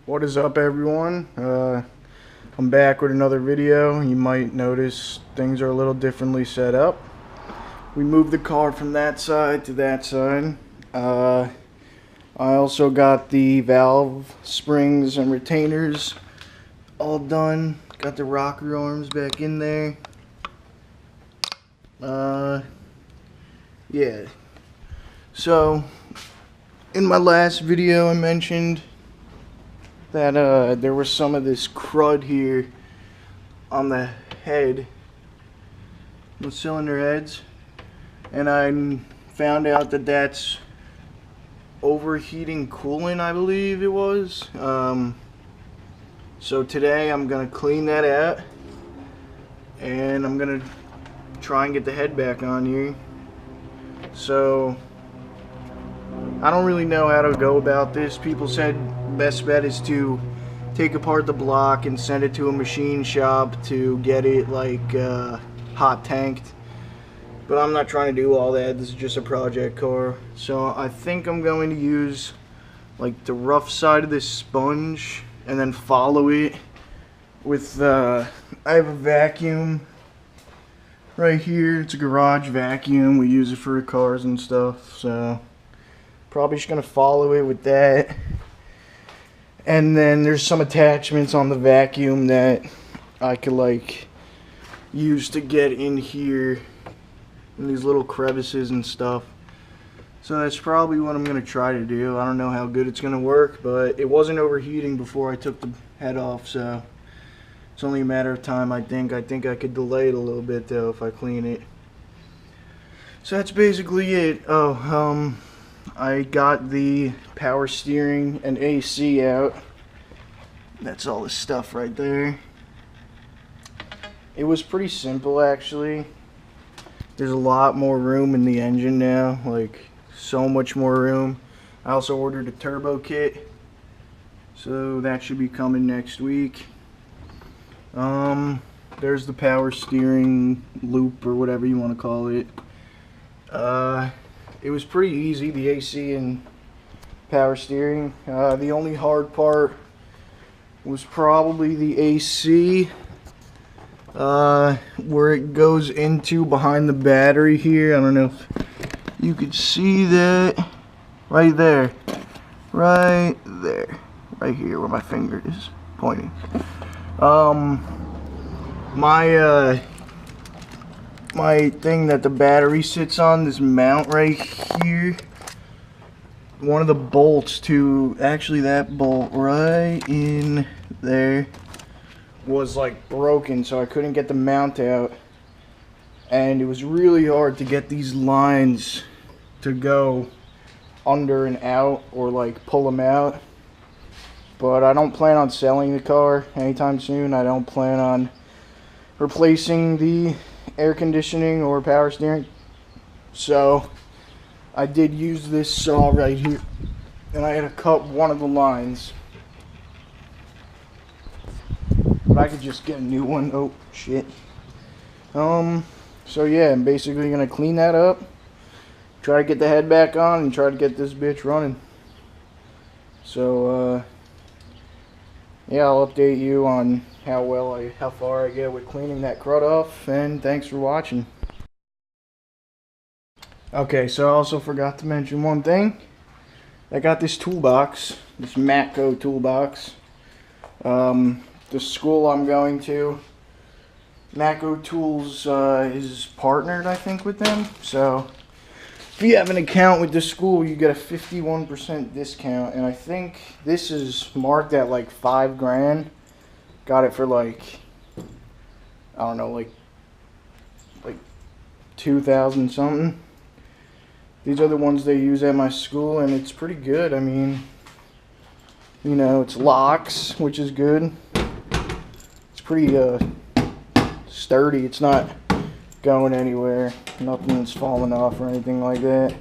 What is up, everyone? I'm back with another video. You might notice things are a little differently set up. We moved the car from that side to that side. I also got the valve springs and retainers all done. Got the rocker arms back in there. Yeah. So, in my last video I mentioned that there was some of this crud here on the head, the cylinder heads, and I found out that that's overheating coolant, I believe it was. So today I'm gonna clean that out, and I'm gonna try and get the head back on here. So I don't really know how to go about this. People said best bet is to take apart the block and send it to a machine shop to get it like hot tanked, but I'm not trying to do all that. This is just a project car, so I think I'm going to use like the rough side of this sponge and then follow it with I have a vacuum right here. It's a garage vacuum. We use it for cars and stuff, so probably just gonna follow it with that. And then there's some attachments on the vacuum that I could like use to get in here in these little crevices and stuff. So that's probably what I'm gonna try to do. I don't know how good it's gonna work, but it wasn't overheating before I took the head off, so it's only a matter of time. I think I could delay it a little bit though if I clean it. So that's basically it. I got the power steering and AC out. That's all this stuff right there. It was pretty simple actually. There's a lot more room in the engine now, like so much more room. I also ordered a turbo kit, so that should be coming next week. There's the power steering loop or whatever you want to call it. It was pretty easy, the AC and power steering. The only hard part was probably the AC, where it goes into behind the battery here. I don't know if you could see that right there, right here where my finger is pointing. My thing that the battery sits on, this mount right here, one of the bolts to actually that bolt right in there was like broken, so I couldn't get the mount out, and it was really hard to get these lines to go under and out or like pull them out. But I don't plan on selling the car anytime soon. I don't plan on replacing the air conditioning or power steering, so I did use this saw right here, and I had to cut one of the lines, but I could just get a new one. Oh shit. So yeah, I'm basically gonna clean that up, try to get the head back on, and try to get this bitch running. So yeah, I'll update you on how far I get with cleaning that crud off, and thanks for watching. Okay, so I also forgot to mention one thing. I got this toolbox, this Matco toolbox. The school I'm going to, Matco Tools is partnered, I think, with them. So if you have an account with this school, you get a 51% discount, and I think this is marked at like $5 grand. Got it for like, I don't know, like 2,000 something. These are the ones they use at my school, and it's pretty good. I mean, you know, it's locks, which is good. It's pretty sturdy. It's not going anywhere. Nothing's falling off or anything like that.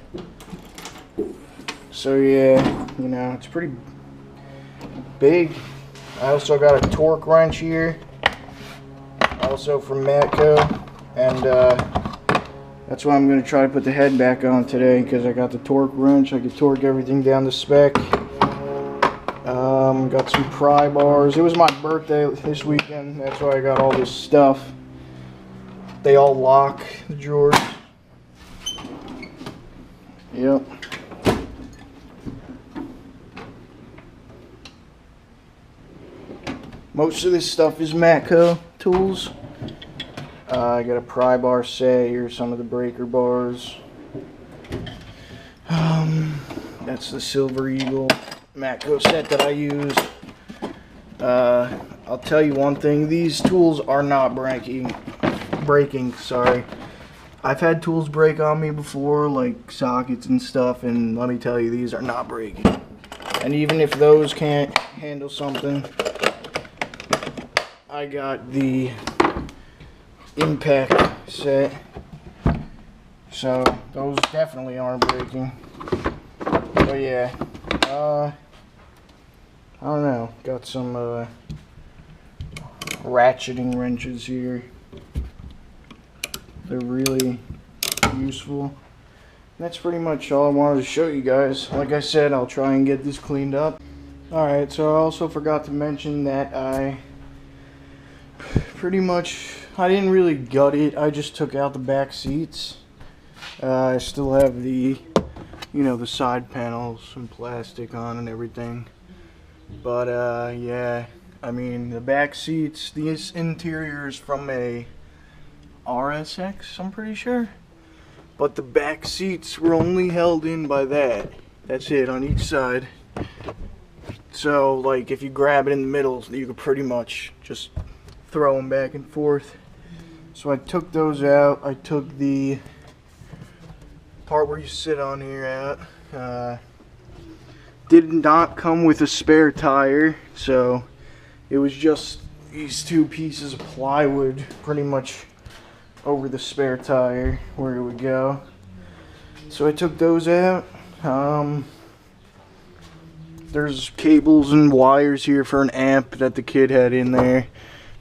So yeah, you know, it's pretty big. I also got a torque wrench here, also from Matco, and that's why I'm going to try to put the head back on today, because I got the torque wrench. I can torque everything down to spec. Got some pry bars. It was my birthday this weekend. That's why I got all this stuff. They all lock the drawers. Yep. Most of this stuff is Matco tools. I got a pry bar set. Here's some of the breaker bars. That's the Silver Eagle Matco set that I use. I'll tell you one thing, these tools are not breaking, sorry. I've had tools break on me before, like sockets and stuff, and let me tell you, these are not breaking. And even if those can't handle something, I got the impact set, so those definitely aren't breaking. But yeah, I don't know, got some ratcheting wrenches here. They're really useful. And that's pretty much all I wanted to show you guys. Like I said, I'll try and get this cleaned up. Alright, so I also forgot to mention that I didn't really gut it. I just took out the back seats. I still have the, you know, the side panels and plastic on and everything. But yeah, I mean, the back seats, this interior is from a RSX, I'm pretty sure. But the back seats were only held in by that. That's it, on each side. So, like, if you grab it in the middle, you could pretty much just throw them back and forth. So I took those out. I took the part where you sit on here out. Did not come with a spare tire, so it was just these two pieces of plywood pretty much over the spare tire where it would go. So I took those out. There's cables and wires here for an amp that the kid had in there.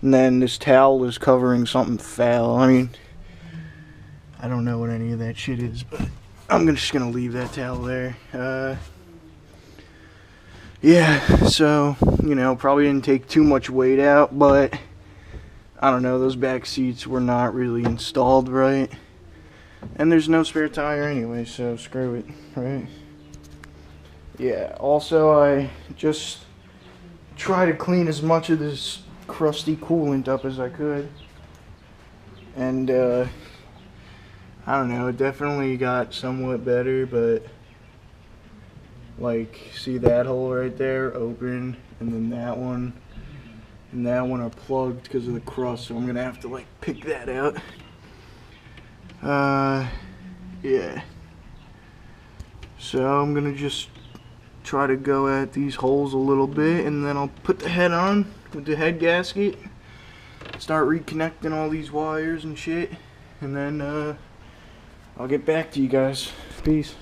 And then this towel is covering something foul. I mean, I don't know what any of that shit is, but I'm just gonna leave that towel there. Yeah, so, you know, probably didn't take too much weight out, but I don't know, those back seats were not really installed right. And there's no spare tire anyway, so screw it, right? Yeah, also I just try to clean as much of this crusty coolant up as I could. And, I don't know, it definitely got somewhat better, but like, see that hole right there, open, and then that one and that one are plugged because of the crust, so I'm gonna have to like pick that out. Yeah, so I'm gonna just try to go at these holes a little bit, and then I'll put the head on with the head gasket, start reconnecting all these wires and shit, and then I'll get back to you guys. Peace.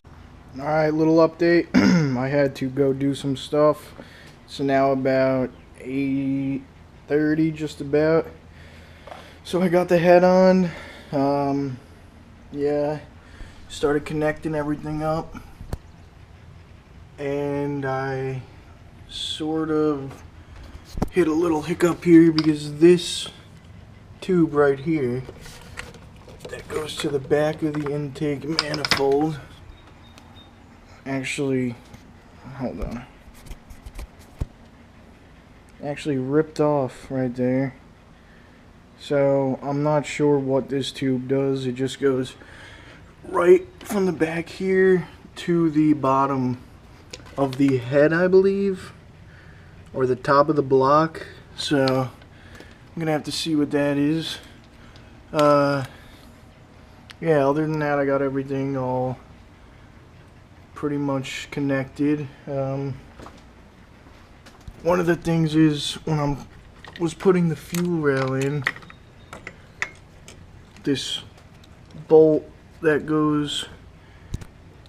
Alright, little update. I had to go do some stuff. So now about 8:30 just about. So I got the head on. Yeah, started connecting everything up. And I sort of hit a little hiccup here because this tube right here that goes to the back of the intake manifold actually, hold on, actually ripped off right there. So I'm not sure what this tube does. It just goes right from the back here to the bottom of the head, I believe, or the top of the block. So I'm gonna have to see what that is. Yeah, other than that, I got everything all pretty much connected. One of the things is when I was putting the fuel rail in, this bolt that goes,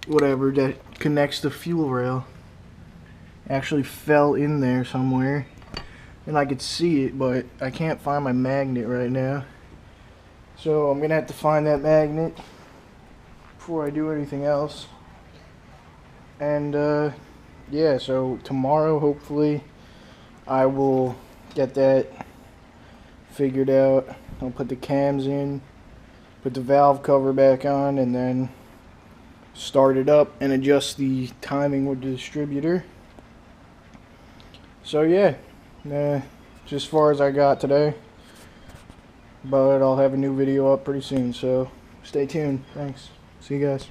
whatever, that connects the fuel rail actually fell in there somewhere, and I could see it, but I can't find my magnet right now. So I'm gonna have to find that magnet before I do anything else. And yeah, so tomorrow hopefully I will get that figured out. I'll put the cams in, put the valve cover back on, and then start it up and adjust the timing with the distributor. So yeah, just as far as I got today, but I'll have a new video up pretty soon, so stay tuned. Thanks. See you guys.